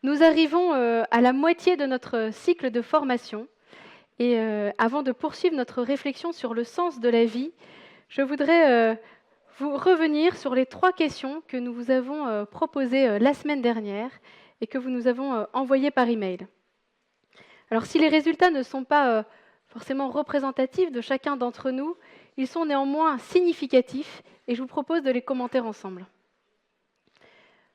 Nous arrivons à la moitié de notre cycle de formation et avant de poursuivre notre réflexion sur le sens de la vie, je voudrais vous revenir sur les 3 questions que nous vous avons proposées la semaine dernière et que vous nous avons envoyées par email. Alors si les résultats ne sont pas forcément représentatifs de chacun d'entre nous, ils sont néanmoins significatifs et je vous propose de les commenter ensemble.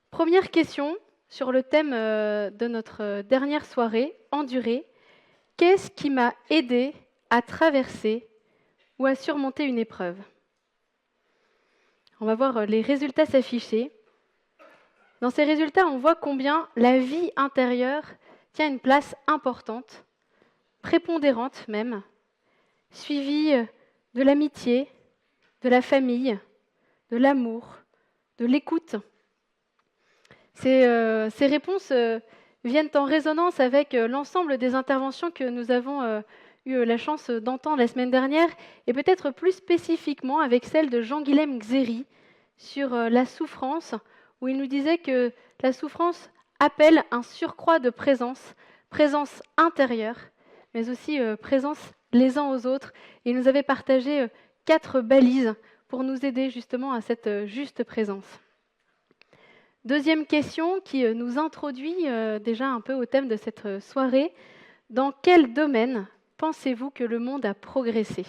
Première question sur le thème de notre dernière soirée, endurer. Qu'est-ce qui m'a aidé à traverser ou à surmonter une épreuve? On va voir les résultats s'afficher. Dans ces résultats, on voit combien la vie intérieure tient une place importante, prépondérante même, suivie de l'amitié, de la famille, de l'amour, de l'écoute. Ces réponses viennent en résonance avec l'ensemble des interventions que nous avons eu la chance d'entendre la semaine dernière, et peut-être plus spécifiquement avec celle de Jean-Guilhem Xéry sur la souffrance, où il nous disait que la souffrance appelle un surcroît de présence, présence intérieure, mais aussi présence les uns aux autres. Et il nous avait partagé 4 balises pour nous aider justement à cette juste présence. Deuxième question qui nous introduit déjà un peu au thème de cette soirée. Dans quel domaine pensez-vous que le monde a progressé?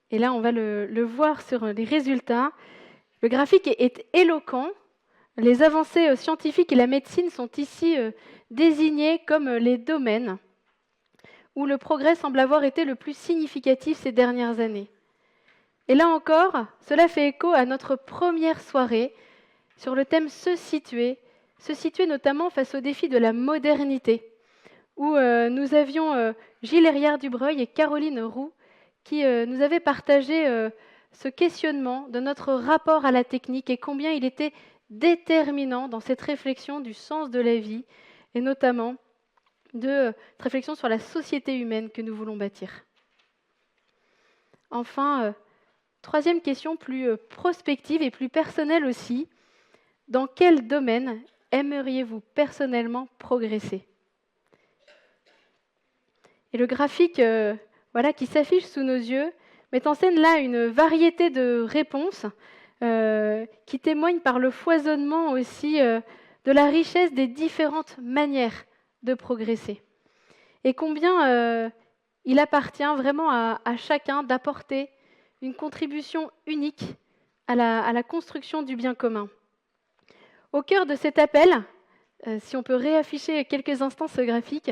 Et là, on va le voir sur les résultats. Le graphique est éloquent. Les avancées scientifiques et la médecine sont ici désignées comme les domaines où le progrès semble avoir été le plus significatif ces dernières années. Et là encore, cela fait écho à notre première soirée sur le thème se situer notamment face au défi de la modernité, où nous avions Gilles Herriard-Dubreuil et Caroline Roux qui nous avaient partagé ce questionnement de notre rapport à la technique et combien il était déterminant dans cette réflexion du sens de la vie, et notamment de réflexion sur la société humaine que nous voulons bâtir. Enfin, troisième question plus prospective et plus personnelle aussi. Dans quel domaine aimeriez-vous personnellement progresser? Et le graphique qui s'affiche sous nos yeux met en scène là une variété de réponses qui témoignent par le foisonnement aussi de la richesse des différentes manières de progresser. Et combien il appartient vraiment à chacun d'apporter une contribution unique à la construction du bien commun. Au cœur de cet appel, si on peut réafficher quelques instants ce graphique,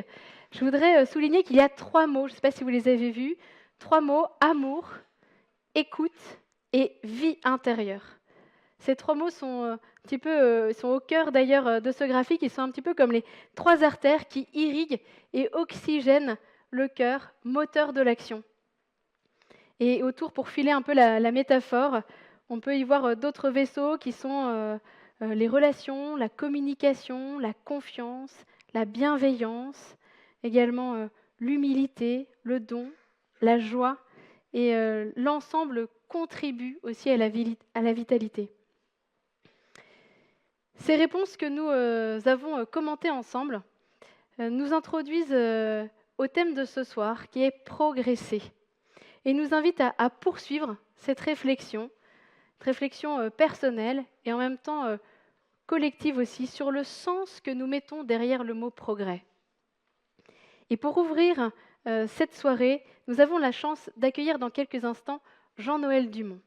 je voudrais souligner qu'il y a 3 mots, je ne sais pas si vous les avez vus, 3 mots, amour, écoute et vie intérieure. Ces 3 mots sont sont au cœur d'ailleurs de ce graphique, ils sont un petit peu comme les 3 artères qui irriguent et oxygènent le cœur, moteur de l'action. Et autour, pour filer un peu la métaphore, on peut y voir d'autres vaisseaux qui sont les relations, la communication, la confiance, la bienveillance, également l'humilité, le don, la joie, et l'ensemble contribue aussi à la vitalité. Ces réponses que nous avons commentées ensemble nous introduisent au thème de ce soir, qui est progresser, et nous invitent à poursuivre cette réflexion personnelle et en même temps collective aussi, sur le sens que nous mettons derrière le mot progrès. Et pour ouvrir cette soirée, nous avons la chance d'accueillir dans quelques instants Jean-Noël Dumont.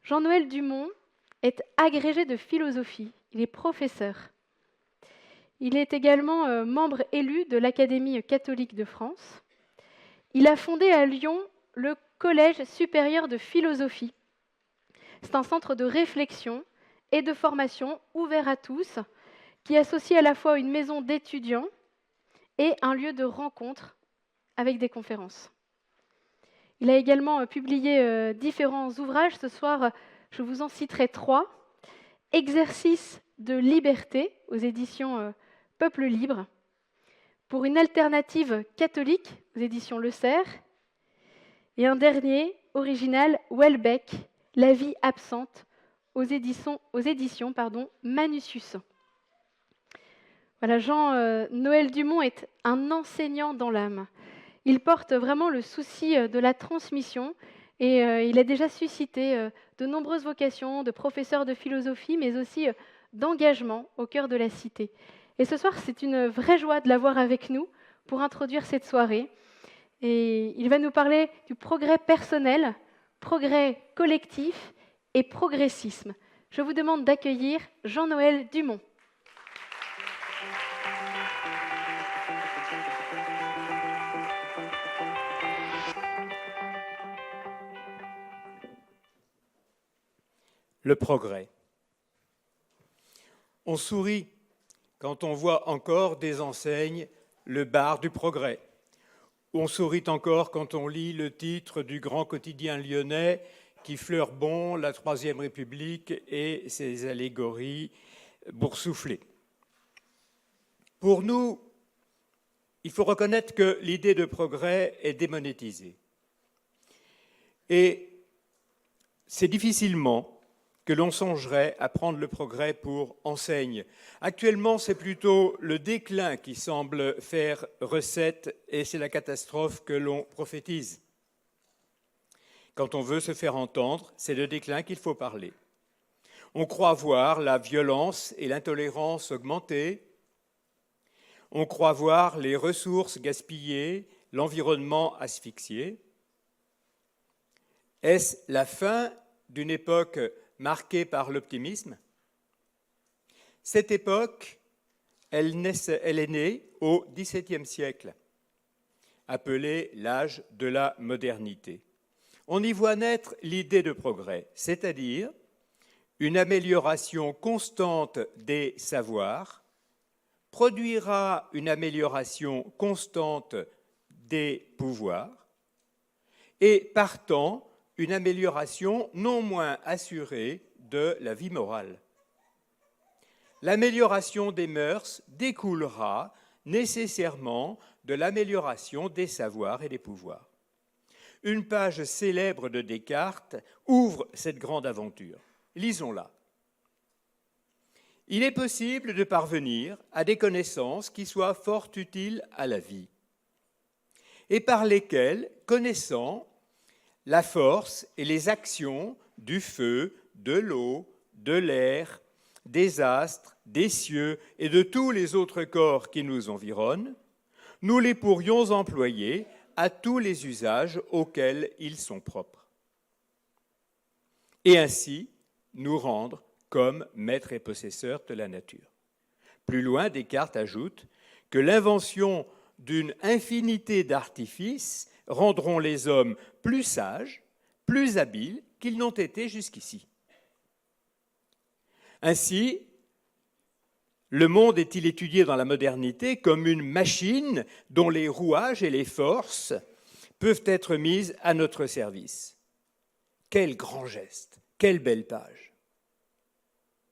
Jean-Noël Dumont est agrégé de philosophie, il est professeur. Il est également membre élu de l'Académie catholique de France. Il a fondé à Lyon le Collège supérieur de philosophie. C'est un centre de réflexion et de formation ouvert à tous, qui associe à la fois une maison d'étudiants et un lieu de rencontre avec des conférences. Il a également publié différents ouvrages. Ce soir, je vous en citerai 3. Exercice de liberté aux éditions Peuple Libre, Pour une alternative catholique aux éditions Le Cerf, et un dernier, original, Welbeck, La vie absente aux éditions Manussus. Voilà, Jean-Noël Dumont est un enseignant dans l'âme. Il porte vraiment le souci de la transmission et il a déjà suscité de nombreuses vocations de professeurs de philosophie, mais aussi d'engagement au cœur de la cité. Et ce soir, c'est une vraie joie de l'avoir avec nous pour introduire cette soirée. Et il va nous parler du progrès personnel, progrès collectif et progressisme. Je vous demande d'accueillir Jean-Noël Dumont. Le progrès. On sourit quand on voit encore des enseignes le bar du progrès. On sourit encore quand on lit le titre du grand quotidien lyonnais qui fleure bon la Troisième République et ses allégories boursouflées. Pour nous, il faut reconnaître que l'idée de progrès est démonétisée. Et c'est difficilement que l'on songerait à prendre le progrès pour enseigne. Actuellement, c'est plutôt le déclin qui semble faire recette et c'est la catastrophe que l'on prophétise. Quand on veut se faire entendre, c'est de déclin qu'il faut parler. On croit voir la violence et l'intolérance augmenter. On croit voir les ressources gaspillées, l'environnement asphyxié. Est-ce la fin d'une époque marquée par l'optimisme? Cette époque, elle est née au XVIIe siècle, appelée l'âge de la modernité. On y voit naître l'idée de progrès, c'est-à-dire une amélioration constante des savoirs, produira une amélioration constante des pouvoirs et, partant, une amélioration non moins assurée de la vie morale. L'amélioration des mœurs découlera nécessairement de l'amélioration des savoirs et des pouvoirs. Une page célèbre de Descartes ouvre cette grande aventure. Lisons-la. Il est possible de parvenir à des connaissances qui soient fort utiles à la vie et par lesquelles, connaissant la force et les actions du feu, de l'eau, de l'air, des astres, des cieux et de tous les autres corps qui nous environnent, nous les pourrions employer à tous les usages auxquels ils sont propres. Et ainsi, nous rendre comme maîtres et possesseurs de la nature. Plus loin, Descartes ajoute que l'invention d'une infinité d'artifices rendront les hommes plus sages, plus habiles qu'ils n'ont été jusqu'ici. Ainsi, le monde est-il étudié dans la modernité comme une machine dont les rouages et les forces peuvent être mises à notre service. Quel grand geste, quelle belle page.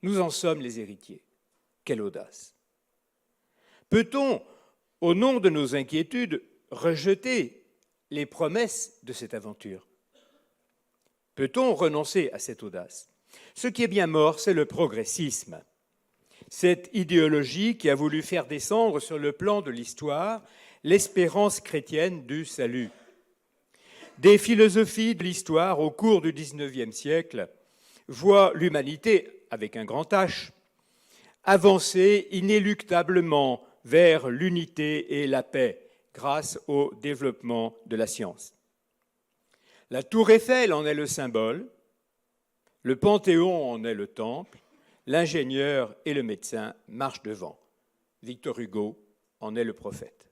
Nous en sommes les héritiers. Quelle audace. Peut-on, au nom de nos inquiétudes, rejeter les promesses de cette aventure? Peut-on renoncer à cette audace? Ce qui est bien mort, c'est le progressisme. Cette idéologie qui a voulu faire descendre sur le plan de l'histoire l'espérance chrétienne du salut. Des philosophies de l'histoire au cours du XIXe siècle voient l'humanité, avec un grand H, avancer inéluctablement vers l'unité et la paix grâce au développement de la science. La tour Eiffel en est le symbole, le Panthéon en est le temple, l'ingénieur et le médecin marchent devant. Victor Hugo en est le prophète.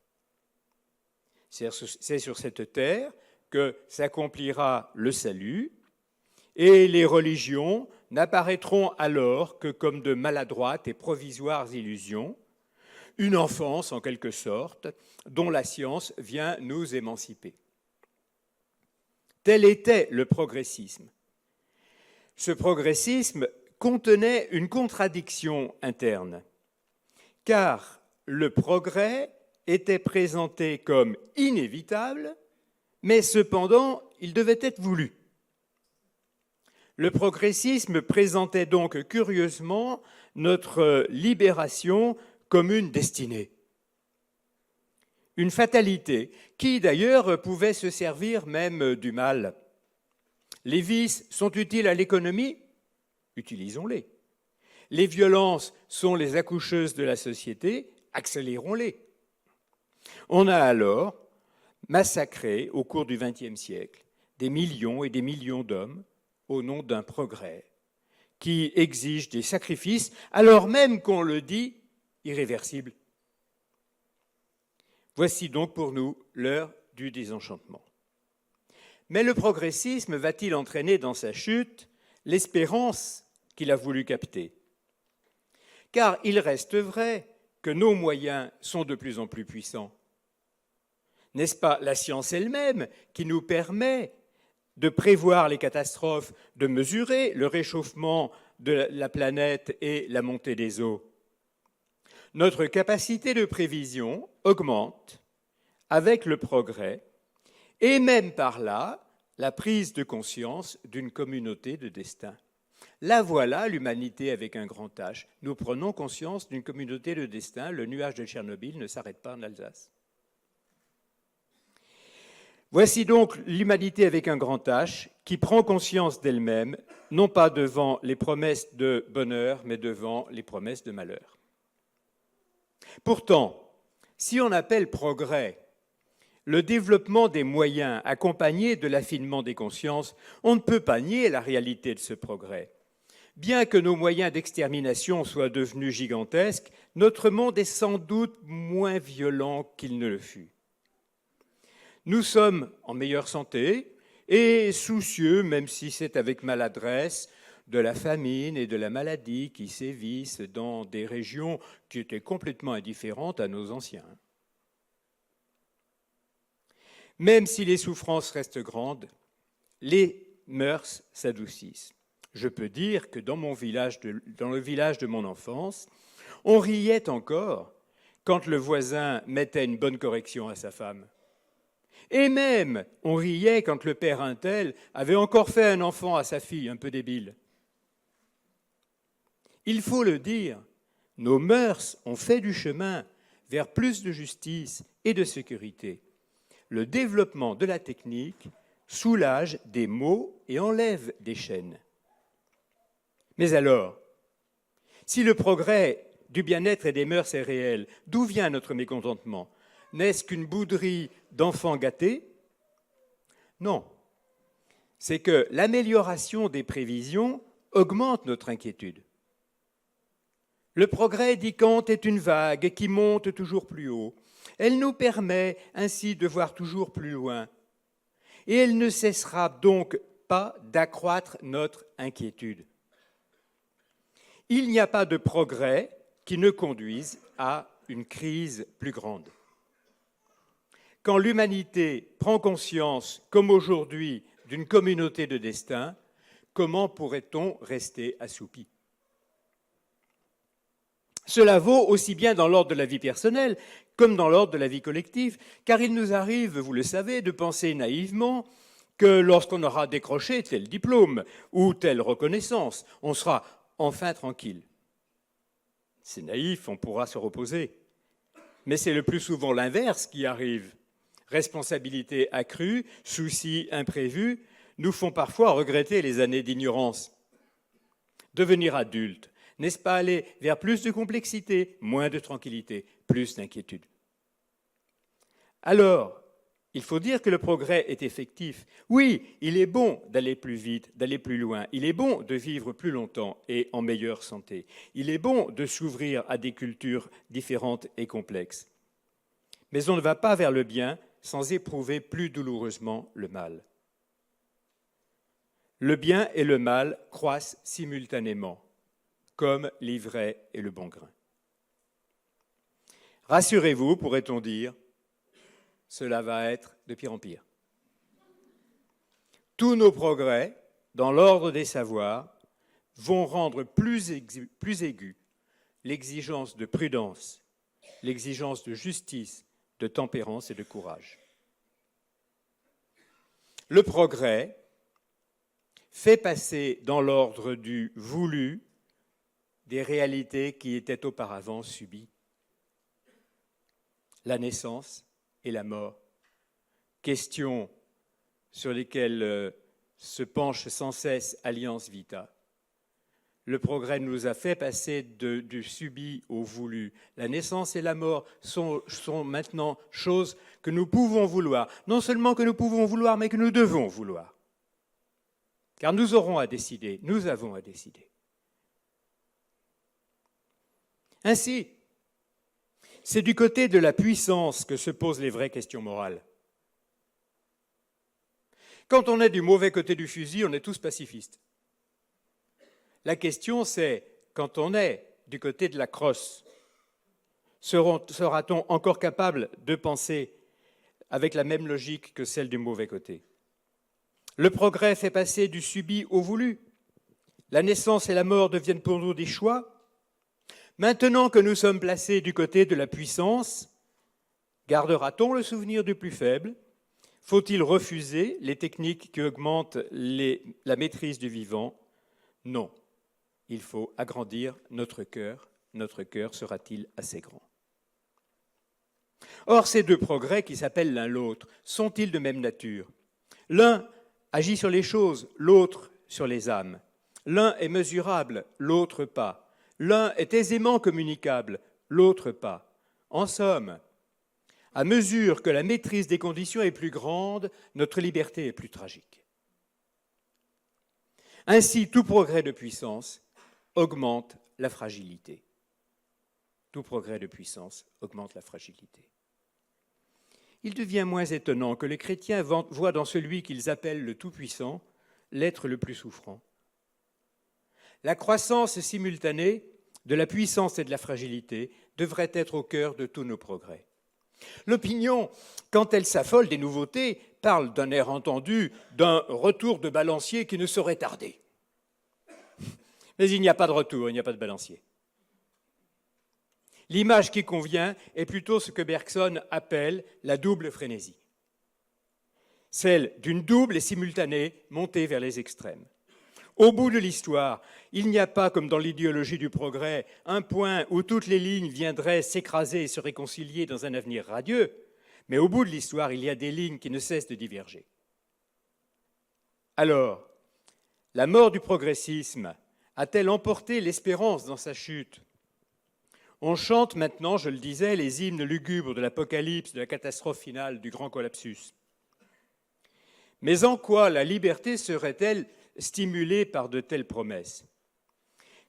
C'est sur cette terre que s'accomplira le salut, et les religions n'apparaîtront alors que comme de maladroites et provisoires illusions, une enfance en quelque sorte, dont la science vient nous émanciper. Tel était le progressisme. Ce progressisme contenait une contradiction interne, car le progrès était présenté comme inévitable, mais cependant, il devait être voulu. Le progressisme présentait donc curieusement notre libération commune destinée. Une fatalité qui, d'ailleurs, pouvait se servir même du mal. Les vices sont utiles à l'économie? Utilisons-les. Les violences sont les accoucheuses de la société? Accélérons-les. On a alors massacré, au cours du XXe siècle, des millions et des millions d'hommes au nom d'un progrès qui exige des sacrifices, alors même qu'on le dit irréversible. Voici donc pour nous l'heure du désenchantement. Mais le progressisme va-t-il entraîner dans sa chute l'espérance qu'il a voulu capter? Car il reste vrai que nos moyens sont de plus en plus puissants. N'est-ce pas la science elle-même qui nous permet de prévoir les catastrophes, de mesurer le réchauffement de la planète et la montée des eaux? Notre capacité de prévision augmente avec le progrès et même par là la prise de conscience d'une communauté de destin. Là voilà l'humanité avec un grand H. Nous prenons conscience d'une communauté de destin. Le nuage de Tchernobyl ne s'arrête pas en Alsace. Voici donc l'humanité avec un grand H qui prend conscience d'elle-même, non pas devant les promesses de bonheur, mais devant les promesses de malheur. Pourtant, si on appelle progrès le développement des moyens accompagné de l'affinement des consciences, on ne peut pas nier la réalité de ce progrès. Bien que nos moyens d'extermination soient devenus gigantesques, notre monde est sans doute moins violent qu'il ne le fut. Nous sommes en meilleure santé et soucieux, même si c'est avec maladresse, de la famine et de la maladie qui sévissent dans des régions qui étaient complètement indifférentes à nos anciens. Même si les souffrances restent grandes, les mœurs s'adoucissent. Je peux dire que dans le village de mon enfance, on riait encore quand le voisin mettait une bonne correction à sa femme. Et même, on riait quand le père un tel avait encore fait un enfant à sa fille, un peu débile. Il faut le dire, nos mœurs ont fait du chemin vers plus de justice et de sécurité. Le développement de la technique soulage des maux et enlève des chaînes. Mais alors, si le progrès du bien-être et des mœurs est réel, d'où vient notre mécontentement? N'est-ce qu'une bouderie d'enfants gâtés? Non. C'est que l'amélioration des prévisions augmente notre inquiétude. Le progrès, dit Kant, est une vague qui monte toujours plus haut. Elle nous permet ainsi de voir toujours plus loin. Et elle ne cessera donc pas d'accroître notre inquiétude. Il n'y a pas de progrès qui ne conduise à une crise plus grande. Quand l'humanité prend conscience, comme aujourd'hui, d'une communauté de destin, comment pourrait-on rester assoupi? Cela vaut aussi bien dans l'ordre de la vie personnelle comme dans l'ordre de la vie collective, car il nous arrive, vous le savez, de penser naïvement que lorsqu'on aura décroché tel diplôme ou telle reconnaissance, on sera enfin tranquille. C'est naïf, on pourra se reposer. Mais c'est le plus souvent l'inverse qui arrive. Responsabilité accrue, soucis imprévus, nous font parfois regretter les années d'ignorance. Devenir adulte, n'est-ce pas aller vers plus de complexité, moins de tranquillité, plus d'inquiétude? Alors, il faut dire que le progrès est effectif. Oui, il est bon d'aller plus vite, d'aller plus loin. Il est bon de vivre plus longtemps et en meilleure santé. Il est bon de s'ouvrir à des cultures différentes et complexes. Mais on ne va pas vers le bien sans éprouver plus douloureusement le mal. Le bien et le mal croissent simultanément, comme l'ivraie et le bon grain. Rassurez-vous, pourrait-on dire, cela va être de pire en pire. Tous nos progrès, dans l'ordre des savoirs, vont rendre plus aiguë l'exigence de prudence, l'exigence de justice, de tempérance et de courage. Le progrès fait passer dans l'ordre du voulu des réalités qui étaient auparavant subies. la naissance et la mort. Questions sur lesquelles se penche sans cesse Alliance Vita. Le progrès nous a fait passer du subi au voulu. La naissance et la mort sont maintenant choses que nous pouvons vouloir. Non seulement que nous pouvons vouloir, mais que nous devons vouloir. Car nous aurons à décider, nous avons à décider. Ainsi, c'est du côté de la puissance que se posent les vraies questions morales. Quand on est du mauvais côté du fusil, on est tous pacifistes. La question, c'est, quand on est du côté de la crosse, sera-t-on encore capable de penser avec la même logique que celle du mauvais côté? Le progrès fait passer du subi au voulu. La naissance et la mort deviennent pour nous des choix. Maintenant que nous sommes placés du côté de la puissance, gardera-t-on le souvenir du plus faible? Faut-il refuser les techniques qui augmentent la maîtrise du vivant? Non. Il faut agrandir notre cœur. Notre cœur sera-t-il assez grand? Or, ces deux progrès qui s'appellent l'un l'autre, sont-ils de même nature? L'un agit sur les choses, l'autre sur les âmes. L'un est mesurable, l'autre pas. L'un est aisément communicable, l'autre pas. En somme, à mesure que la maîtrise des conditions est plus grande, notre liberté est plus tragique. Ainsi, tout progrès de puissance augmente la fragilité. Tout progrès de puissance augmente la fragilité. Il devient moins étonnant que les chrétiens voient dans celui qu'ils appellent le Tout-Puissant l'être le plus souffrant. La croissance simultanée de la puissance et de la fragilité devrait être au cœur de tous nos progrès. L'opinion, quand elle s'affole des nouveautés, parle d'un air entendu, d'un retour de balancier qui ne saurait tarder. Mais il n'y a pas de retour, il n'y a pas de balancier. L'image qui convient est plutôt ce que Bergson appelle la double frénésie. Celle d'une double et simultanée montée vers les extrêmes. Au bout de l'histoire, il n'y a pas, comme dans l'idéologie du progrès, un point où toutes les lignes viendraient s'écraser et se réconcilier dans un avenir radieux, mais au bout de l'histoire, il y a des lignes qui ne cessent de diverger. Alors, la mort du progressisme a-t-elle emporté l'espérance dans sa chute? On chante maintenant, je le disais, les hymnes lugubres de l'apocalypse, de la catastrophe finale, du grand collapsus. Mais en quoi la liberté serait-elle stimulée par de telles promesses?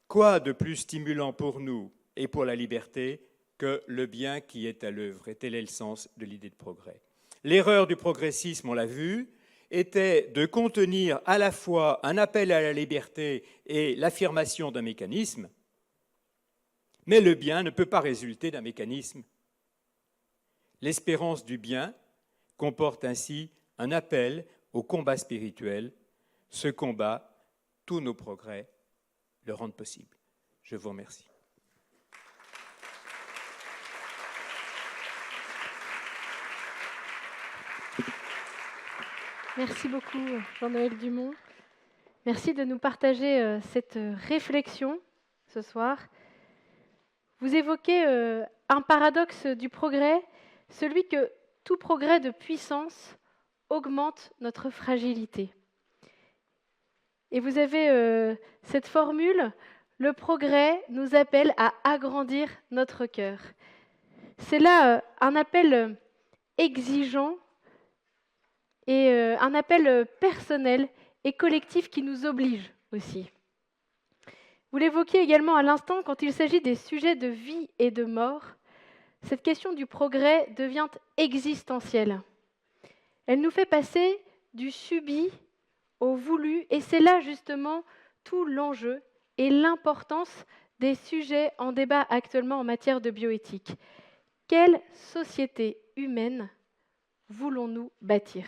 Quoi de plus stimulant pour nous et pour la liberté que le bien qui est à l'œuvre? Et tel est le sens de l'idée de progrès. L'erreur du progressisme, on l'a vu, était de contenir à la fois un appel à la liberté et l'affirmation d'un mécanisme, mais le bien ne peut pas résulter d'un mécanisme. L'espérance du bien comporte ainsi un appel au combat spirituel. Ce combat, tous nos progrès le rendent possible. Je vous remercie. Merci beaucoup, Jean-Noël Dumont. Merci de nous partager cette réflexion ce soir. Vous évoquez un paradoxe du progrès, celui que tout progrès de puissance augmente notre fragilité. Et vous avez cette formule, le progrès nous appelle à agrandir notre cœur. C'est là un appel exigeant et un appel personnel et collectif qui nous oblige aussi. Vous l'évoquiez également à l'instant, quand il s'agit des sujets de vie et de mort, cette question du progrès devient existentielle. Elle nous fait passer du subi au voulu, et c'est là justement tout l'enjeu et l'importance des sujets en débat actuellement en matière de bioéthique. Quelle société humaine voulons-nous bâtir?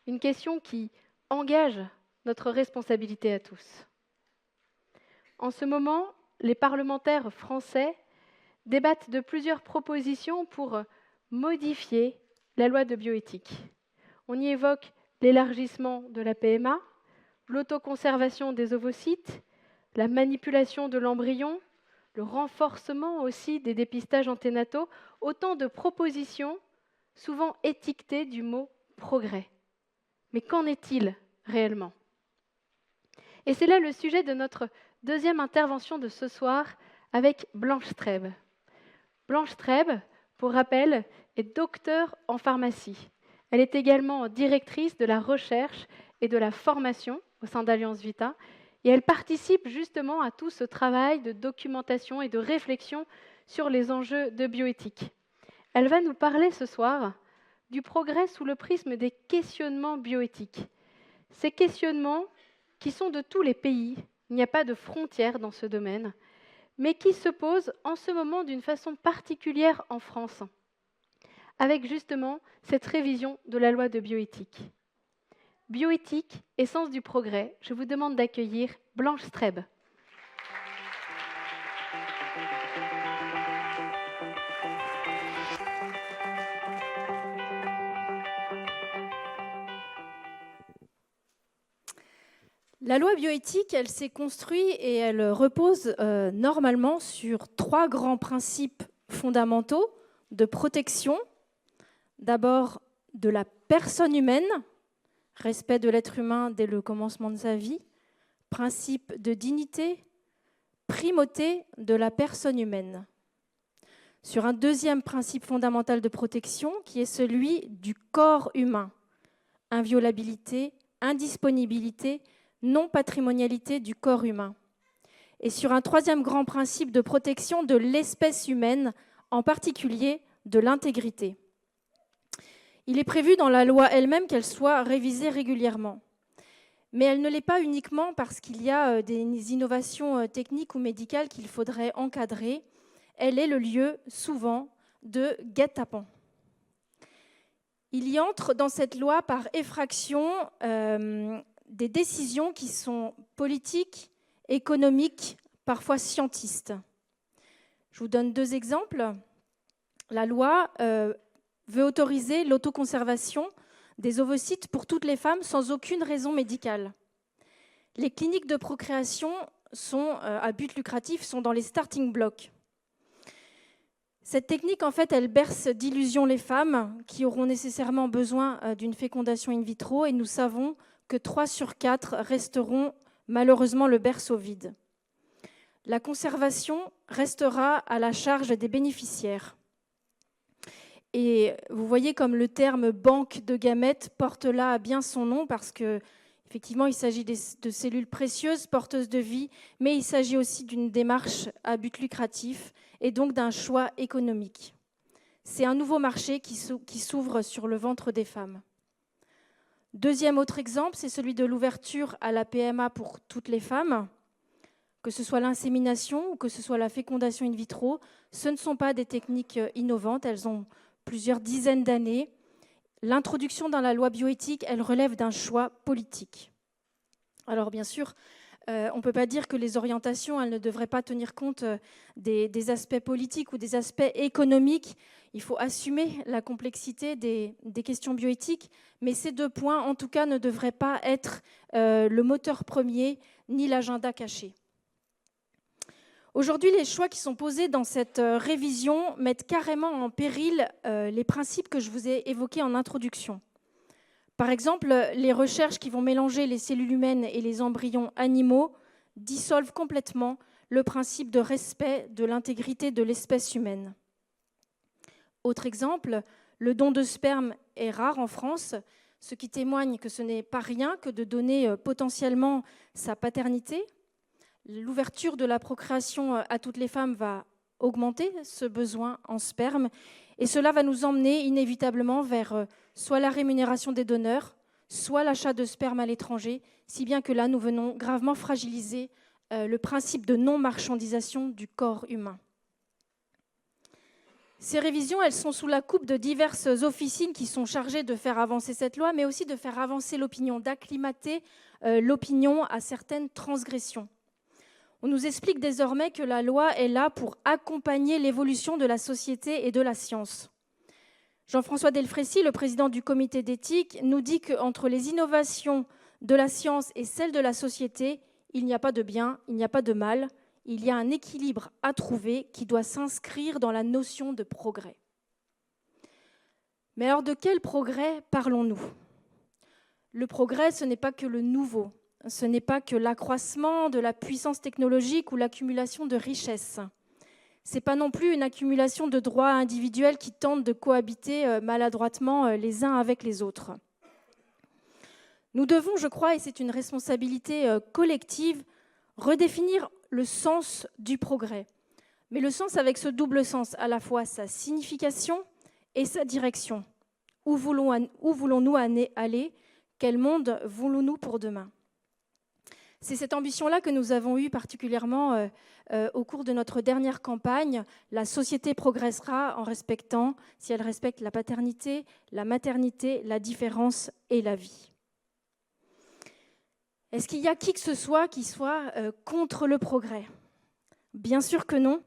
Une question qui engage notre responsabilité à tous. En ce moment, les parlementaires français débattent de plusieurs propositions pour modifier la loi de bioéthique. On y évoque l'élargissement de la PMA, l'autoconservation des ovocytes, la manipulation de l'embryon, le renforcement aussi des dépistages anténataux, autant de propositions souvent étiquetées du mot progrès. Mais qu'en est-il réellement ? Et c'est là le sujet de notre deuxième intervention de ce soir avec Blanche Streb. Blanche Streb, pour rappel, est docteure en pharmacie. Elle est également directrice de la recherche et de la formation au sein d'Alliance Vita, et elle participe justement à tout ce travail de documentation et de réflexion sur les enjeux de bioéthique. Elle va nous parler ce soir du progrès sous le prisme des questionnements bioéthiques. Ces questionnements qui sont de tous les pays, il n'y a pas de frontières dans ce domaine, mais qui se posent en ce moment d'une façon particulière en France, avec justement cette révision de la loi de bioéthique. Bioéthique et sens du progrès, je vous demande d'accueillir Blanche Streb. La loi bioéthique, elle s'est construite et elle repose normalement sur 3 grands principes fondamentaux de protection. D'abord, de la personne humaine, respect de l'être humain dès le commencement de sa vie, principe de dignité, primauté de la personne humaine. Sur un deuxième principe fondamental de protection qui est celui du corps humain, inviolabilité, indisponibilité, non-patrimonialité du corps humain. Et sur un troisième grand principe de protection de l'espèce humaine, en particulier de l'intégrité. Il est prévu dans la loi elle-même qu'elle soit révisée régulièrement. Mais elle ne l'est pas uniquement parce qu'il y a des innovations techniques ou médicales qu'il faudrait encadrer. Elle est le lieu, souvent, de guet-apens. Il y entre dans cette loi par effraction des décisions qui sont politiques, économiques, parfois scientistes. Je vous donne 2 exemples. La loi veut autoriser l'autoconservation des ovocytes pour toutes les femmes sans aucune raison médicale. Les cliniques de procréation à but lucratif sont dans les starting blocks. Cette technique, en fait, elle berce d'illusions les femmes qui auront nécessairement besoin d'une fécondation in vitro et nous savons que 3 sur 4 resteront malheureusement le berceau vide. La conservation restera à la charge des bénéficiaires. Et vous voyez comme le terme banque de gamètes porte là bien son nom parce que effectivement, il s'agit de cellules précieuses, porteuses de vie, mais il s'agit aussi d'une démarche à but lucratif et donc d'un choix économique. C'est un nouveau marché qui s'ouvre sur le ventre des femmes. Deuxième autre exemple, c'est celui de l'ouverture à la PMA pour toutes les femmes. Que ce soit l'insémination ou que ce soit la fécondation in vitro, ce ne sont pas des techniques innovantes, elles ont plusieurs dizaines d'années. L'introduction dans la loi bioéthique, elle relève d'un choix politique. Alors bien sûr, on ne peut pas dire que les orientations, elles ne devraient pas tenir compte des aspects politiques ou des aspects économiques. Il faut assumer la complexité des questions bioéthiques, mais ces 2 points, en tout cas, ne devraient pas être le moteur premier ni l'agenda caché. Aujourd'hui, les choix qui sont posés dans cette révision mettent carrément en péril les principes que je vous ai évoqués en introduction. Par exemple, les recherches qui vont mélanger les cellules humaines et les embryons animaux dissolvent complètement le principe de respect de l'intégrité de l'espèce humaine. Autre exemple, le don de sperme est rare en France, ce qui témoigne que ce n'est pas rien que de donner potentiellement sa paternité. L'ouverture de la procréation à toutes les femmes va augmenter ce besoin en sperme et cela va nous emmener inévitablement vers soit la rémunération des donneurs, soit l'achat de sperme à l'étranger, si bien que là, nous venons gravement fragiliser le principe de non-marchandisation du corps humain. Ces révisions, elles sont sous la coupe de diverses officines qui sont chargées de faire avancer cette loi, mais aussi de faire avancer l'opinion, d'acclimater l'opinion à certaines transgressions. On nous explique désormais que la loi est là pour accompagner l'évolution de la société et de la science. Jean-François Delfraissy, le président du comité d'éthique, nous dit qu'entre les innovations de la science et celles de la société, il n'y a pas de bien, il n'y a pas de mal, il y a un équilibre à trouver qui doit s'inscrire dans la notion de progrès. Mais alors de quel progrès parlons-nous ? Le progrès, ce n'est pas que le nouveau, ce n'est pas que l'accroissement de la puissance technologique ou l'accumulation de richesses. Ce n'est pas non plus une accumulation de droits individuels qui tentent de cohabiter maladroitement les uns avec les autres. Nous devons, je crois, et c'est une responsabilité collective, redéfinir le sens du progrès. Mais le sens avec ce double sens, à la fois sa signification et sa direction. Où voulons-nous aller ? Quel monde voulons-nous pour demain ? C'est cette ambition-là que nous avons eue particulièrement au cours de notre dernière campagne. La société progressera en respectant, si elle respecte la paternité, la maternité, la différence et la vie. Est-ce qu'il y a qui que ce soit qui soit contre le progrès ? Bien sûr que non.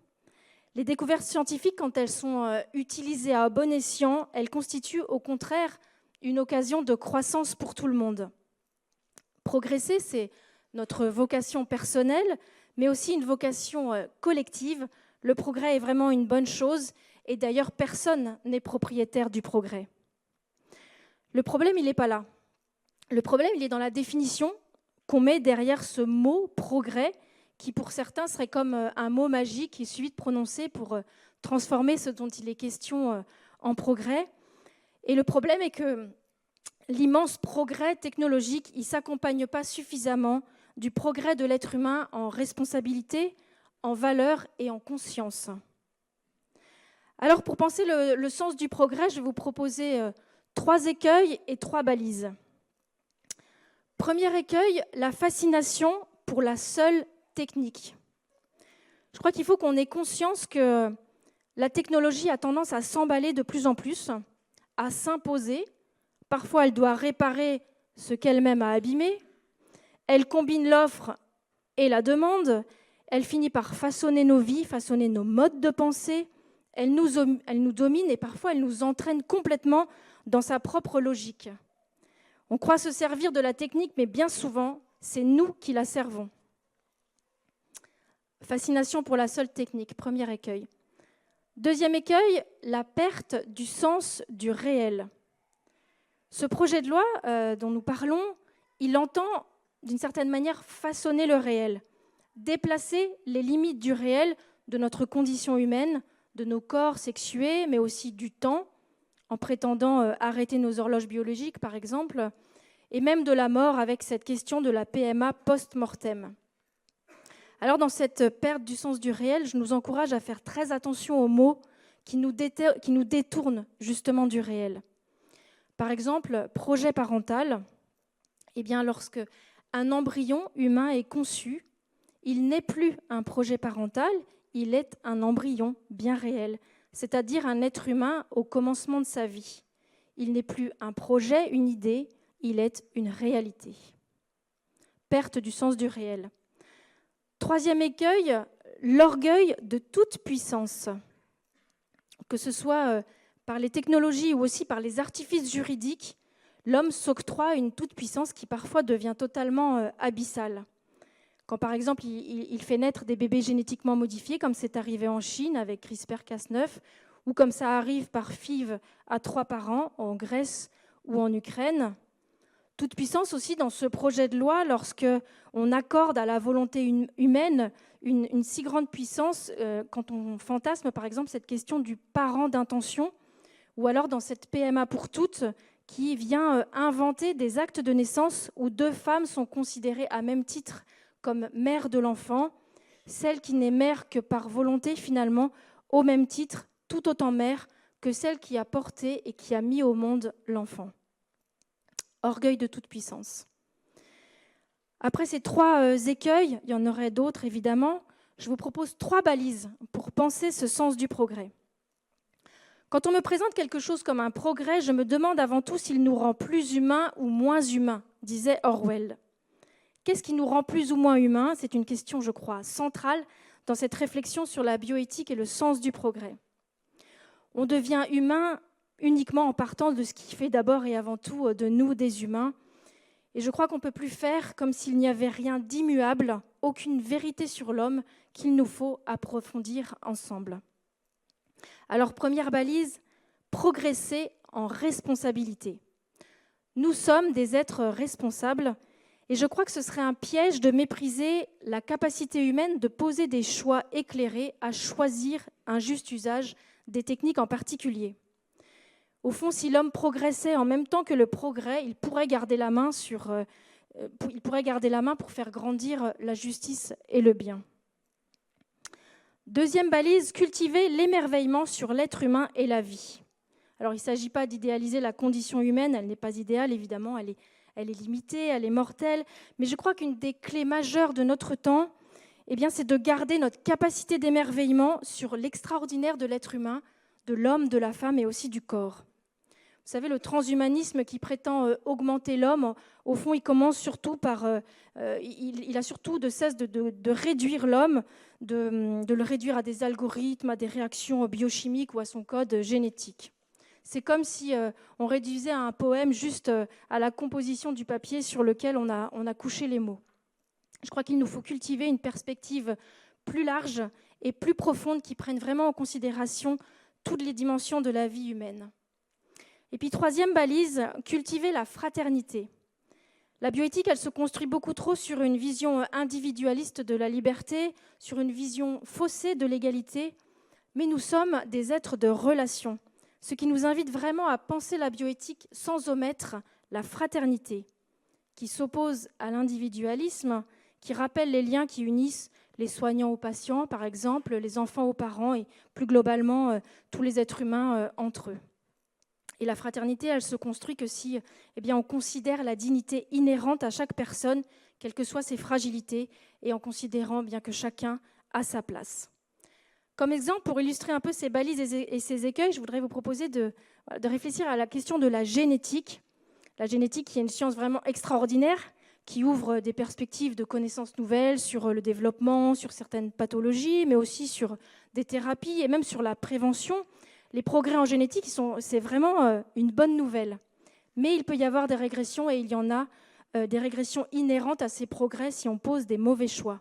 Les découvertes scientifiques, quand elles sont utilisées à bon escient, elles constituent au contraire une occasion de croissance pour tout le monde. Progresser, c'est notre vocation personnelle, mais aussi une vocation collective. Le progrès est vraiment une bonne chose, et d'ailleurs, personne n'est propriétaire du progrès. Le problème, il n'est pas là. Le problème, il est dans la définition qu'on met derrière ce mot « progrès », qui pour certains serait comme un mot magique qui suffit de prononcer pour transformer ce dont il est question en progrès. Et le problème est que l'immense progrès technologique, il ne s'accompagne pas suffisamment du progrès de l'être humain en responsabilité, en valeur et en conscience. Alors pour penser le sens du progrès, je vais vous proposer 3 écueils et 3 balises. Premier écueil, la fascination pour la seule technique. Je crois qu'il faut qu'on ait conscience que la technologie a tendance à s'emballer de plus en plus, à s'imposer. Parfois, elle doit réparer ce qu'elle-même a abîmé. Elle combine l'offre et la demande. Elle finit par façonner nos vies, façonner nos modes de pensée. Elle nous domine et parfois, elle nous entraîne complètement dans sa propre logique. On croit se servir de la technique, mais bien souvent, c'est nous qui la servons. Fascination pour la seule technique, premier écueil. Deuxième écueil, la perte du sens du réel. Ce projet de loi dont nous parlons, il entend d'une certaine manière façonner le réel, déplacer les limites du réel de notre condition humaine, de nos corps sexués, mais aussi du temps, en prétendant arrêter nos horloges biologiques, par exemple, et même de la mort avec cette question de la PMA post-mortem. Alors, dans cette perte du sens du réel, je nous encourage à faire très attention aux mots qui nous détournent justement du réel. Par exemple, projet parental, eh bien, lorsque un embryon humain est conçu, il n'est plus un projet parental, il est un embryon bien réel, c'est-à-dire un être humain au commencement de sa vie. Il n'est plus un projet, une idée, il est une réalité. Perte du sens du réel. Troisième écueil, l'orgueil de toute puissance. Que ce soit par les technologies ou aussi par les artifices juridiques, l'homme s'octroie une toute-puissance qui parfois devient totalement abyssale. Quand par exemple il fait naître des bébés génétiquement modifiés, comme c'est arrivé en Chine avec CRISPR-Cas9, ou comme ça arrive par FIV à 3 parents en Grèce ou en Ukraine. Toute puissance aussi dans ce projet de loi, lorsque on accorde à la volonté humaine une si grande puissance, quand on fantasme par exemple cette question du parent d'intention, ou alors dans cette PMA pour toutes, qui vient inventer des actes de naissance où 2 femmes sont considérées à même titre comme mère de l'enfant, celle qui n'est mère que par volonté finalement, au même titre, tout autant mère que celle qui a porté et qui a mis au monde l'enfant. Orgueil de toute puissance. Après ces 3 écueils, il y en aurait d'autres évidemment, je vous propose 3 balises pour penser ce sens du progrès. Quand on me présente quelque chose comme un progrès, je me demande avant tout s'il nous rend plus humains ou moins humains, disait Orwell. Qu'est-ce qui nous rend plus ou moins humains ? C'est une question, je crois, centrale dans cette réflexion sur la bioéthique et le sens du progrès. On devient humain uniquement en partant de ce qui fait d'abord et avant tout de nous des humains. Et je crois qu'on ne peut plus faire comme s'il n'y avait rien d'immuable, aucune vérité sur l'homme qu'il nous faut approfondir ensemble. Alors, première balise, progresser en responsabilité. Nous sommes des êtres responsables et je crois que ce serait un piège de mépriser la capacité humaine de poser des choix éclairés à choisir un juste usage des techniques en particulier. Au fond, si l'homme progressait en même temps que le progrès, il pourrait garder la main pour faire grandir la justice et le bien. Deuxième balise, cultiver l'émerveillement sur l'être humain et la vie. Alors, il ne s'agit pas d'idéaliser la condition humaine, elle n'est pas idéale, évidemment, elle est limitée, elle est mortelle, mais je crois qu'une des clés majeures de notre temps, c'est de garder notre capacité d'émerveillement sur l'extraordinaire de l'être humain, de l'homme, de la femme et aussi du corps. Vous savez, le transhumanisme qui prétend augmenter l'homme, au fond, il commence surtout par... il a surtout de cesse de réduire l'homme, de le réduire à des algorithmes, à des réactions biochimiques ou à son code génétique. C'est comme si on réduisait un poème juste à la composition du papier sur lequel on a couché les mots. Je crois qu'il nous faut cultiver une perspective plus large et plus profonde qui prenne vraiment en considération toutes les dimensions de la vie humaine. Et puis, troisième balise, cultiver la fraternité. La bioéthique, elle se construit beaucoup trop sur une vision individualiste de la liberté, sur une vision faussée de l'égalité, mais nous sommes des êtres de relation, ce qui nous invite vraiment à penser la bioéthique sans omettre la fraternité, qui s'oppose à l'individualisme, qui rappelle les liens qui unissent les soignants aux patients, par exemple, les enfants aux parents et plus globalement tous les êtres humains entre eux. Et la fraternité, elle se construit que si on considère la dignité inhérente à chaque personne, quelles que soient ses fragilités, et en considérant bien que chacun a sa place. Comme exemple, pour illustrer un peu ces balises et ces écueils, je voudrais vous proposer de réfléchir à la question de la génétique. La génétique qui est une science vraiment extraordinaire, qui ouvre des perspectives de connaissances nouvelles sur le développement, sur certaines pathologies, mais aussi sur des thérapies et même sur la prévention. Les progrès en génétique, c'est vraiment une bonne nouvelle. Mais il peut y avoir des régressions, et il y en a des régressions inhérentes à ces progrès si on pose des mauvais choix.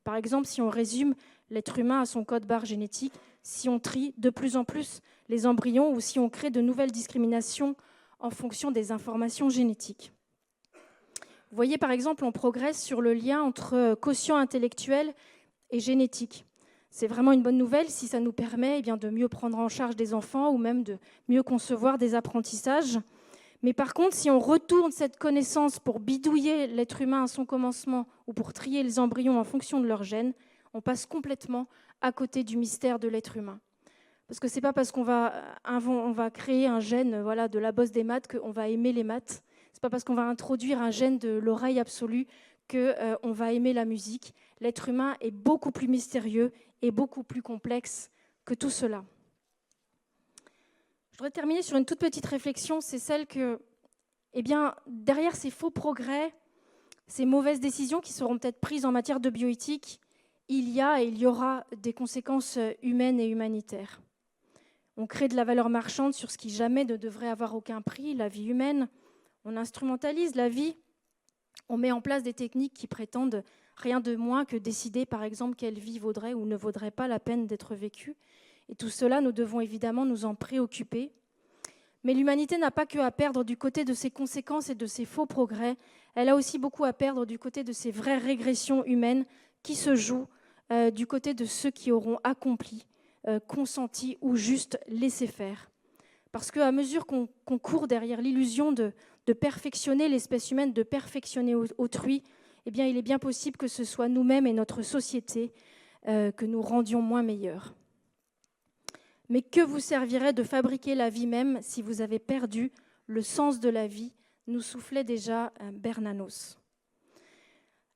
Par exemple, si on résume l'être humain à son code-barre génétique, si on trie de plus en plus les embryons ou si on crée de nouvelles discriminations en fonction des informations génétiques. Vous voyez, par exemple, on progresse sur le lien entre quotient intellectuel et génétique. C'est vraiment une bonne nouvelle si ça nous permet de mieux prendre en charge des enfants ou même de mieux concevoir des apprentissages. Mais par contre, si on retourne cette connaissance pour bidouiller l'être humain à son commencement ou pour trier les embryons en fonction de leurs gènes, on passe complètement à côté du mystère de l'être humain. Parce que ce n'est pas parce qu'on va créer un gène de la bosse des maths qu'on va aimer les maths. Ce n'est pas parce qu'on va introduire un gène de l'oreille absolue qu'on va aimer la musique. L'être humain est beaucoup plus mystérieux et beaucoup plus complexe que tout cela. Je voudrais terminer sur une toute petite réflexion, c'est celle que, derrière ces faux progrès, ces mauvaises décisions qui seront peut-être prises en matière de bioéthique, il y aura des conséquences humaines et humanitaires. On crée de la valeur marchande sur ce qui jamais ne devrait avoir aucun prix, la vie humaine. On instrumentalise la vie. On met en place des techniques qui prétendent rien de moins que décider, par exemple, quelle vie vaudrait ou ne vaudrait pas la peine d'être vécue. Et tout cela, nous devons évidemment nous en préoccuper. Mais l'humanité n'a pas que à perdre du côté de ses conséquences et de ses faux progrès. Elle a aussi beaucoup à perdre du côté de ces vraies régressions humaines qui se jouent du côté de ceux qui auront accompli, consenti ou juste laissé faire. Parce qu'à mesure qu'on court derrière l'illusion de perfectionner l'espèce humaine, de perfectionner autrui, il est bien possible que ce soit nous-mêmes et notre société que nous rendions moins meilleurs. Mais que vous servirait de fabriquer la vie même si vous avez perdu le sens de la vie, nous soufflait déjà Bernanos.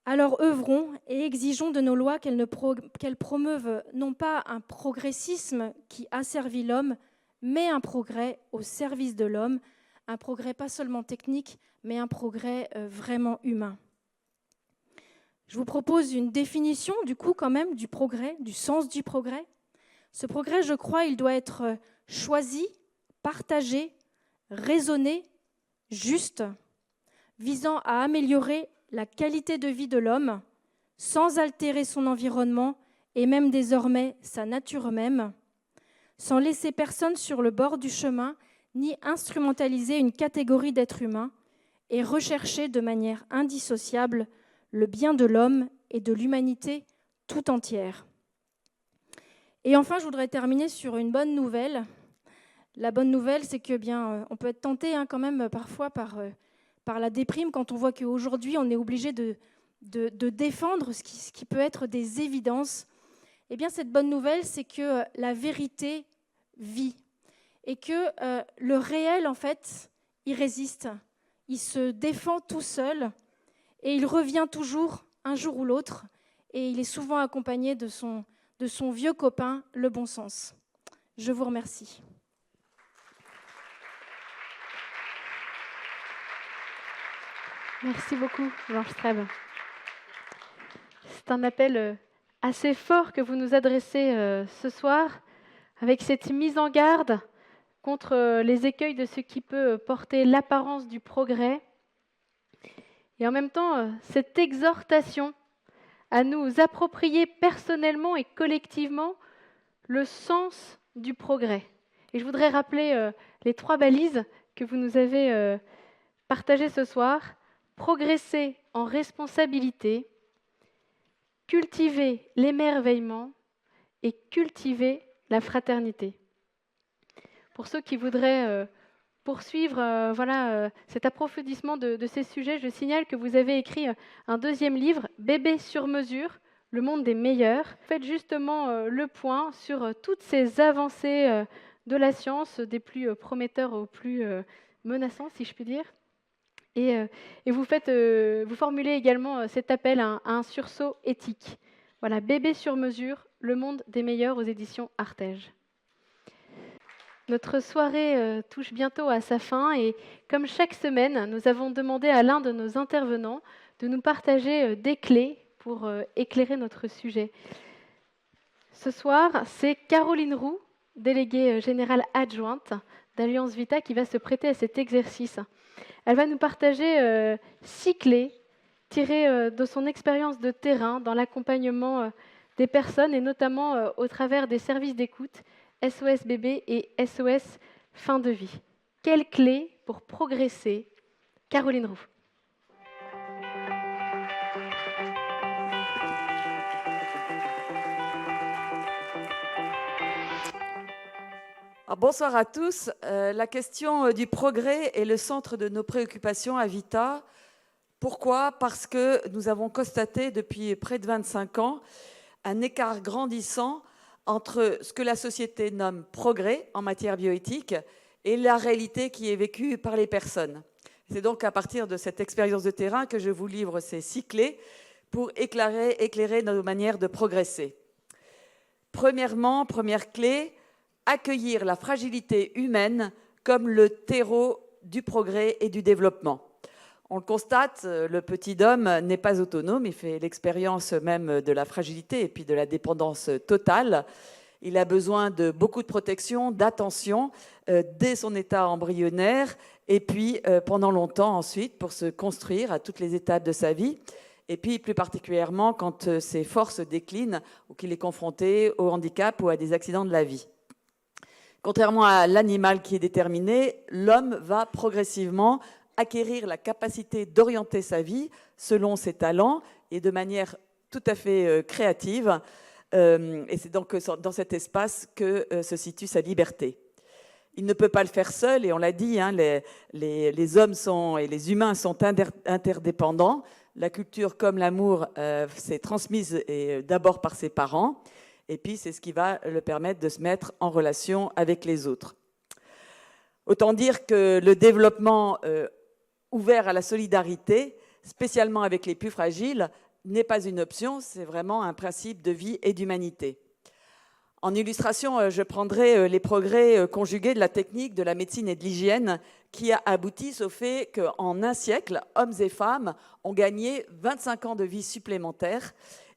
Alors œuvrons et exigeons de nos lois qu'elles promeuvent non pas un progressisme qui asservit l'homme, mais un progrès au service de l'homme, un progrès pas seulement technique, mais un progrès vraiment humain. Je vous propose une définition du coup quand même du progrès, du sens du progrès. Ce progrès, je crois, il doit être choisi, partagé, raisonné, juste, visant à améliorer la qualité de vie de l'homme sans altérer son environnement et même désormais sa nature même, sans laisser personne sur le bord du chemin, ni instrumentaliser une catégorie d'êtres humains, et rechercher de manière indissociable le bien de l'homme et de l'humanité tout entière. Et enfin, je voudrais terminer sur une bonne nouvelle. La bonne nouvelle, c'est que on peut être tenté quand même parfois par la déprime quand on voit qu'aujourd'hui, on est obligé de défendre ce qui peut être des évidences. Eh bien, cette bonne nouvelle, c'est que la vérité vit et que le réel, en fait, il résiste. Il se défend tout seul et il revient toujours un jour ou l'autre. Et il est souvent accompagné de son vieux copain, le bon sens. Je vous remercie. Merci beaucoup, Blanche Streb. C'est un appel assez fort que vous nous adressez ce soir, avec cette mise en garde contre les écueils de ce qui peut porter l'apparence du progrès, et en même temps cette exhortation à nous approprier personnellement et collectivement le sens du progrès. Et je voudrais rappeler les 3 balises que vous nous avez partagées ce soir. Progresser en responsabilité, cultiver l'émerveillement et cultiver la fraternité. Pour ceux qui voudraient poursuivre cet approfondissement de ces sujets, je signale que vous avez écrit un 2e livre, Bébé sur mesure, le monde des meilleurs. Faites justement le point sur toutes ces avancées de la science, des plus prometteurs aux plus menaçants, si je puis dire. Et vous formulez également cet appel à un sursaut éthique. Voilà, Bébé sur mesure, le monde des meilleurs aux éditions Artege. Notre soirée touche bientôt à sa fin et comme chaque semaine, nous avons demandé à l'un de nos intervenants de nous partager des clés pour éclairer notre sujet. Ce soir, c'est Caroline Roux, déléguée générale adjointe d'Alliance Vita, qui va se prêter à cet exercice. Elle va nous partager 6 clés tirées de son expérience de terrain dans l'accompagnement des personnes et notamment au travers des services d'écoute SOS Bébé et SOS Fin de Vie. Quelles clés pour progresser? Caroline Roux. Bonsoir à tous. La question du progrès est le centre de nos préoccupations à Vita. Pourquoi ? Parce que nous avons constaté depuis près de 25 ans un écart grandissant entre ce que la société nomme progrès en matière bioéthique et la réalité qui est vécue par les personnes. C'est donc à partir de cette expérience de terrain que je vous livre ces 6 clés pour éclairer nos manières de progresser. Premièrement, première clé, accueillir la fragilité humaine comme le terreau du progrès et du développement. On le constate, le petit homme n'est pas autonome, il fait l'expérience même de la fragilité et puis de la dépendance totale. Il a besoin de beaucoup de protection, d'attention dès son état embryonnaire et puis pendant longtemps ensuite pour se construire à toutes les étapes de sa vie. Et puis plus particulièrement quand ses forces déclinent ou qu'il est confronté au handicap ou à des accidents de la vie. Contrairement à l'animal qui est déterminé, l'homme va progressivement acquérir la capacité d'orienter sa vie selon ses talents et de manière tout à fait créative. Et c'est donc dans cet espace que se situe sa liberté. Il ne peut pas le faire seul, et on l'a dit, les hommes et les humains sont interdépendants. La culture comme l'amour s'est transmise d'abord par ses parents, et puis c'est ce qui va le permettre de se mettre en relation avec les autres. Autant dire que le développement ouvert à la solidarité, spécialement avec les plus fragiles, n'est pas une option, c'est vraiment un principe de vie et d'humanité. En illustration, je prendrai les progrès conjugués de la technique, de la médecine et de l'hygiène qui a abouti au fait qu'en un siècle, hommes et femmes ont gagné 25 ans de vie supplémentaires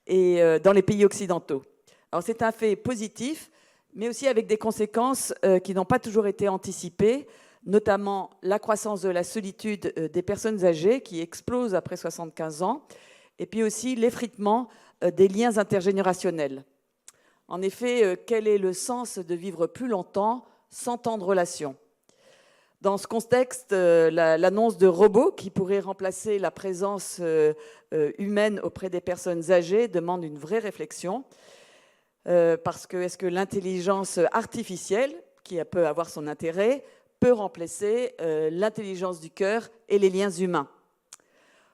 dans les pays occidentaux. Alors c'est un fait positif, mais aussi avec des conséquences qui n'ont pas toujours été anticipées, notamment la croissance de la solitude des personnes âgées qui explose après 75 ans, et puis aussi l'effritement des liens intergénérationnels. En effet, quel est le sens de vivre plus longtemps sans temps de relation? Dans ce contexte, l'annonce de robots qui pourraient remplacer la présence humaine auprès des personnes âgées demande une vraie réflexion. Parce que est-ce que l'intelligence artificielle, qui peut avoir son intérêt, peut remplacer l'intelligence du cœur et les liens humains?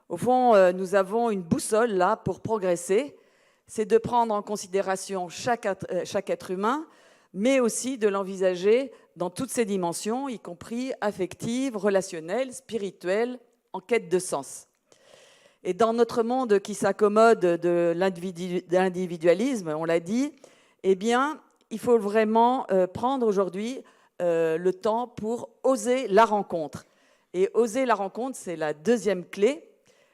Au fond, nous avons une boussole là pour progresser, c'est de prendre en considération chaque être humain, mais aussi de l'envisager dans toutes ses dimensions, y compris affectives, relationnelles, spirituelles, en quête de sens. Et dans notre monde qui s'accommode de l'individualisme, on l'a dit, eh bien, il faut vraiment prendre aujourd'hui le temps pour oser la rencontre. Et oser la rencontre, c'est la deuxième clé,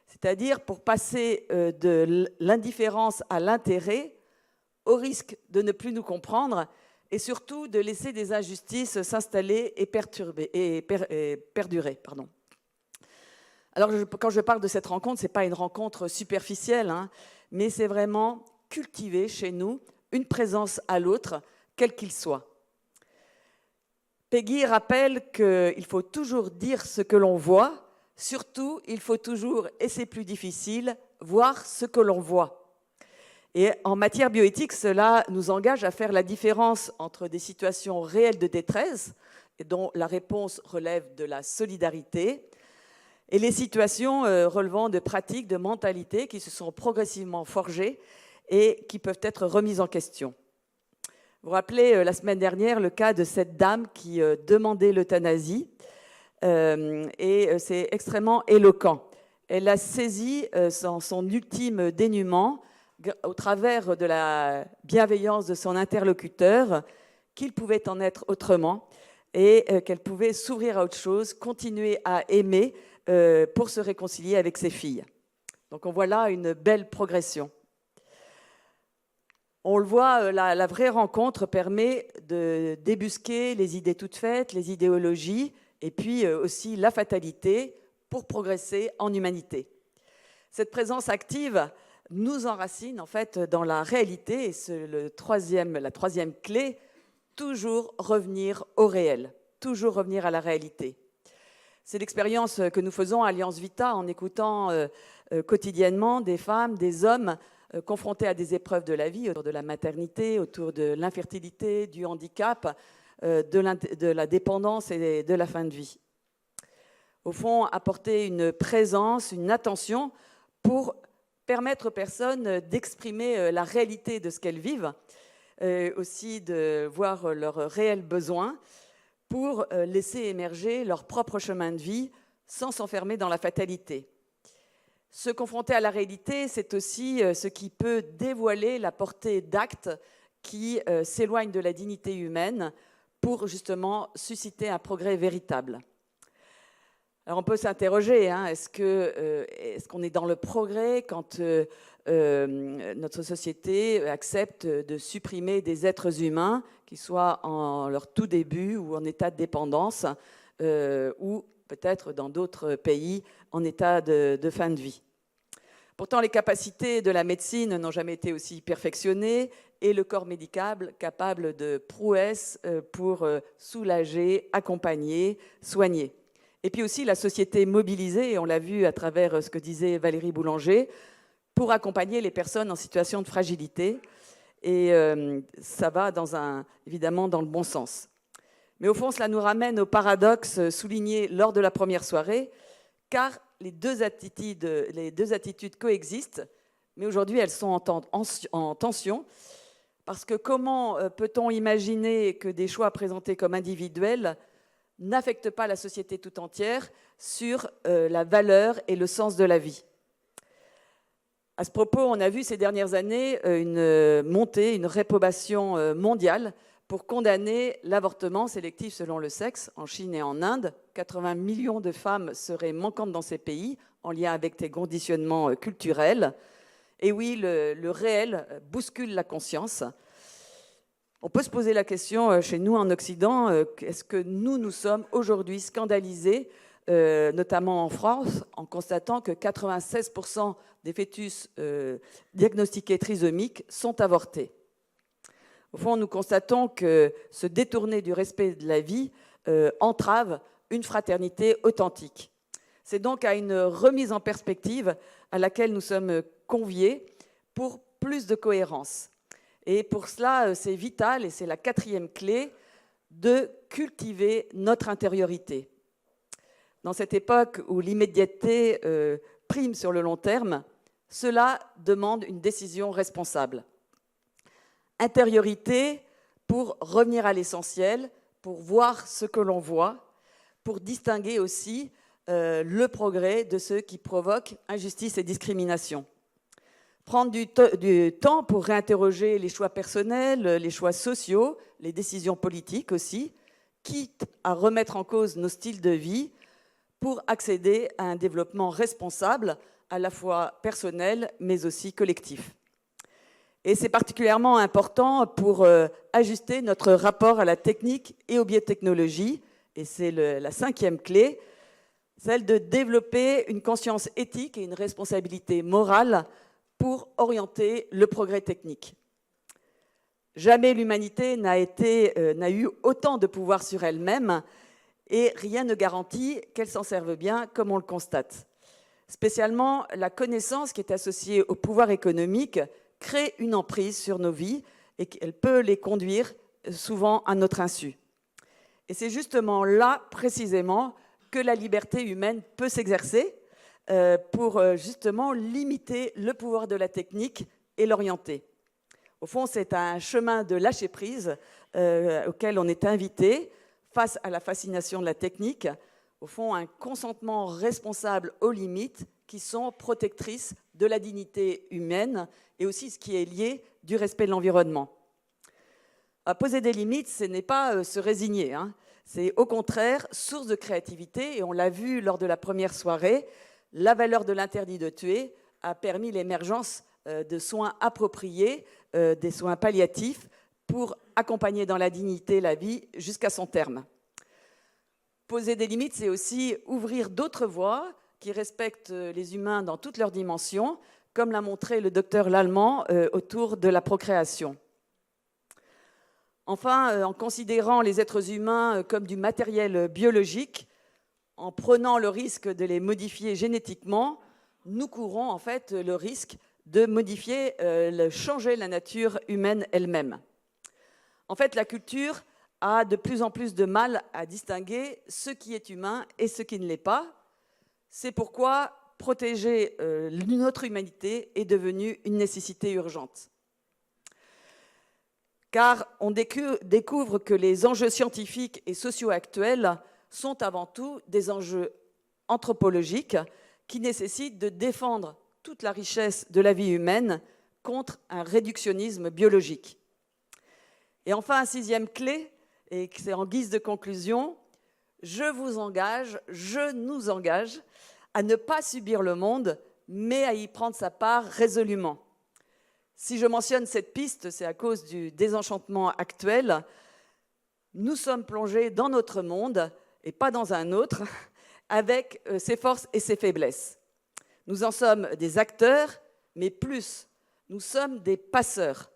c'est-à-dire pour passer de l'indifférence à l'intérêt, au risque de ne plus nous comprendre, et surtout de laisser des injustices s'installer et perdurer. Alors, quand je parle de cette rencontre, ce n'est pas une rencontre superficielle, hein, mais c'est vraiment cultiver chez nous une présence à l'autre, quel qu'il soit. Peggy rappelle qu'il faut toujours dire ce que l'on voit, surtout, il faut toujours, et c'est plus difficile, voir ce que l'on voit. Et en matière bioéthique, cela nous engage à faire la différence entre des situations réelles de détresse, et dont la réponse relève de la solidarité, et les situations relevant de pratiques, de mentalités qui se sont progressivement forgées et qui peuvent être remises en question. Vous vous rappelez la semaine dernière le cas de cette dame qui demandait l'euthanasie, et c'est extrêmement éloquent. Elle a saisi son ultime dénuement au travers de la bienveillance de son interlocuteur, qu'il pouvait en être autrement et qu'elle pouvait s'ouvrir à autre chose, continuer à aimer pour se réconcilier avec ses filles. Donc on voit là une belle progression. On le voit, la vraie rencontre permet de débusquer les idées toutes faites, les idéologies, et puis aussi la fatalité pour progresser en humanité. Cette présence active nous enracine en fait dans la réalité, et c'est la troisième clé, toujours revenir au réel, toujours revenir à la réalité. C'est l'expérience que nous faisons à Alliance Vita en écoutant quotidiennement des femmes, des hommes confrontés à des épreuves de la vie, autour de la maternité, autour de l'infertilité, du handicap, de la dépendance et de la fin de vie. Au fond, apporter une présence, une attention pour permettre aux personnes d'exprimer la réalité de ce qu'elles vivent, aussi de voir leurs réels besoins, pour laisser émerger leur propre chemin de vie sans s'enfermer dans la fatalité. Se confronter à la réalité, c'est aussi ce qui peut dévoiler la portée d'actes qui s'éloignent de la dignité humaine pour justement susciter un progrès véritable. Alors on peut s'interroger, hein, est-ce qu'on est dans le progrès quand notre société accepte de supprimer des êtres humains, qu'ils soient en leur tout début ou en état de dépendance, ou peut-être dans d'autres pays en état de fin de vie. Pourtant, les capacités de la médecine n'ont jamais été aussi perfectionnées et le corps médical capable de prouesses pour soulager, accompagner, soigner. Et puis aussi la société mobilisée, et on l'a vu à travers ce que disait Valérie Boulanger, pour accompagner les personnes en situation de fragilité. Et ça va évidemment dans le bon sens. Mais au fond, cela nous ramène au paradoxe souligné lors de la première soirée, car les deux attitudes coexistent, mais aujourd'hui elles sont en tension, parce que comment peut-on imaginer que des choix présentés comme individuels n'affectent pas la société tout entière sur la valeur et le sens de la vie? À ce propos, on a vu ces dernières années une montée, une réprobation mondiale pour condamner l'avortement sélectif selon le sexe en Chine et en Inde. 80 millions de femmes seraient manquantes dans ces pays en lien avec des conditionnements culturels. Et oui, le réel bouscule la conscience. On peut se poser la question chez nous en Occident, est-ce que nous sommes aujourd'hui scandalisés, notamment en France, en constatant que 96% des fœtus diagnostiqués trisomiques sont avortés. Au fond, nous constatons que se détourner du respect de la vie entrave une fraternité authentique. C'est donc à une remise en perspective à laquelle nous sommes conviés pour plus de cohérence. Et pour cela, c'est vital, et c'est la 4e clé, de cultiver notre intériorité. Dans cette époque où l'immédiateté prime sur le long terme, cela demande une décision responsable. Intériorité pour revenir à l'essentiel, pour voir ce que l'on voit, pour distinguer aussi le progrès de ceux qui provoquent injustice et discrimination. Prendre du temps pour réinterroger les choix personnels, les choix sociaux, les décisions politiques aussi, quitte à remettre en cause nos styles de vie pour accéder à un développement responsable, à la fois personnel mais aussi collectif. Et c'est particulièrement important pour ajuster notre rapport à la technique et aux biotechnologies, et c'est la 5e clé, celle de développer une conscience éthique et une responsabilité morale pour orienter le progrès technique. Jamais l'humanité n'a eu autant de pouvoir sur elle-même et rien ne garantit qu'elle s'en serve bien comme on le constate. Spécialement, la connaissance qui est associée au pouvoir économique crée une emprise sur nos vies et qu'elle peut les conduire souvent à notre insu. Et c'est justement là, précisément, que la liberté humaine peut s'exercer pour justement limiter le pouvoir de la technique et l'orienter. Au fond, c'est un chemin de lâcher-prise auquel on est invité face à la fascination de la technique. Au fond, un consentement responsable aux limites qui sont protectrices de la dignité humaine et aussi ce qui est lié du respect de l'environnement. Poser des limites, ce n'est pas se résigner, hein. C'est au contraire source de créativité et on l'a vu lors de la première soirée, la valeur de l'interdit de tuer a permis l'émergence de soins appropriés, des soins palliatifs pour accompagner dans la dignité la vie jusqu'à son terme. Poser des limites, c'est aussi ouvrir d'autres voies qui respectent les humains dans toutes leurs dimensions, comme l'a montré le docteur Lallemand autour de la procréation. Enfin, en considérant les êtres humains comme du matériel biologique, en prenant le risque de les modifier génétiquement, nous courons en fait le risque de modifier, changer la nature humaine elle-même. En fait, la culture a de plus en plus de mal à distinguer ce qui est humain et ce qui ne l'est pas. C'est pourquoi protéger notre humanité est devenu une nécessité urgente. Car on découvre que les enjeux scientifiques et sociaux actuels sont avant tout des enjeux anthropologiques qui nécessitent de défendre toute la richesse de la vie humaine contre un réductionnisme biologique. Et enfin, 6e clé, et c'est en guise de conclusion, je nous engage à ne pas subir le monde, mais à y prendre sa part résolument. Si je mentionne cette piste, c'est à cause du désenchantement actuel. Nous sommes plongés dans notre monde, et pas dans un autre, avec ses forces et ses faiblesses. Nous en sommes des acteurs, mais plus, nous sommes des passeurs.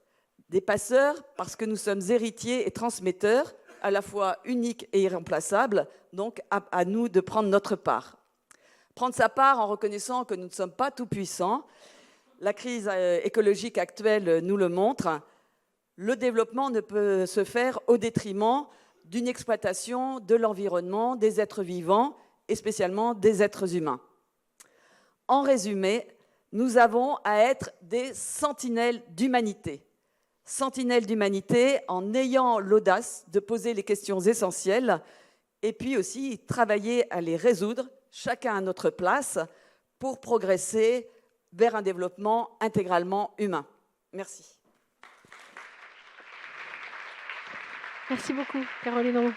Des passeurs parce que nous sommes héritiers et transmetteurs, à la fois uniques et irremplaçables, donc à nous de prendre notre part. Prendre sa part en reconnaissant que nous ne sommes pas tout-puissants. La crise écologique actuelle nous le montre. Le développement ne peut se faire au détriment d'une exploitation de l'environnement, des êtres vivants et spécialement des êtres humains. En résumé, nous avons à être des sentinelles d'humanité. Sentinelles d'humanité en ayant l'audace de poser les questions essentielles et puis aussi travailler à les résoudre, chacun à notre place, pour progresser vers un développement intégralement humain. Merci. Merci beaucoup, Caroline Roux.